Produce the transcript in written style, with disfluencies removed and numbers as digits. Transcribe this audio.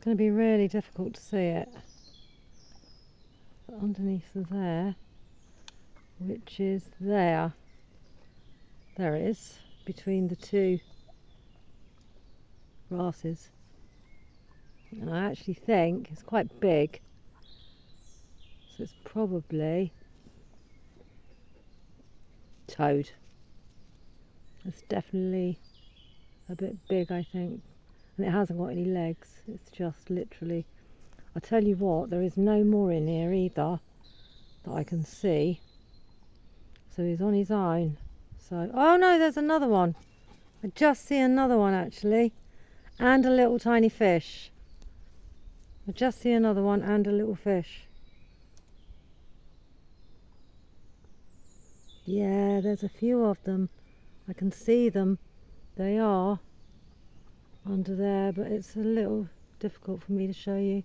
going to be really difficult to see it. But underneath there, which is there it is, between the two grasses. And I actually think it's quite big, so it's probably toad. It's definitely a bit big, I think, and it hasn't got any legs. It's just literally, I tell you what, there is no more in here either that I can see, so he's on his own. So, oh no, there's another one. I just see another one actually, and a little tiny fish. I just see another one and a little fish. Yeah, there's a few of them. I can see them. They are under there, but it's a little difficult for me to show you.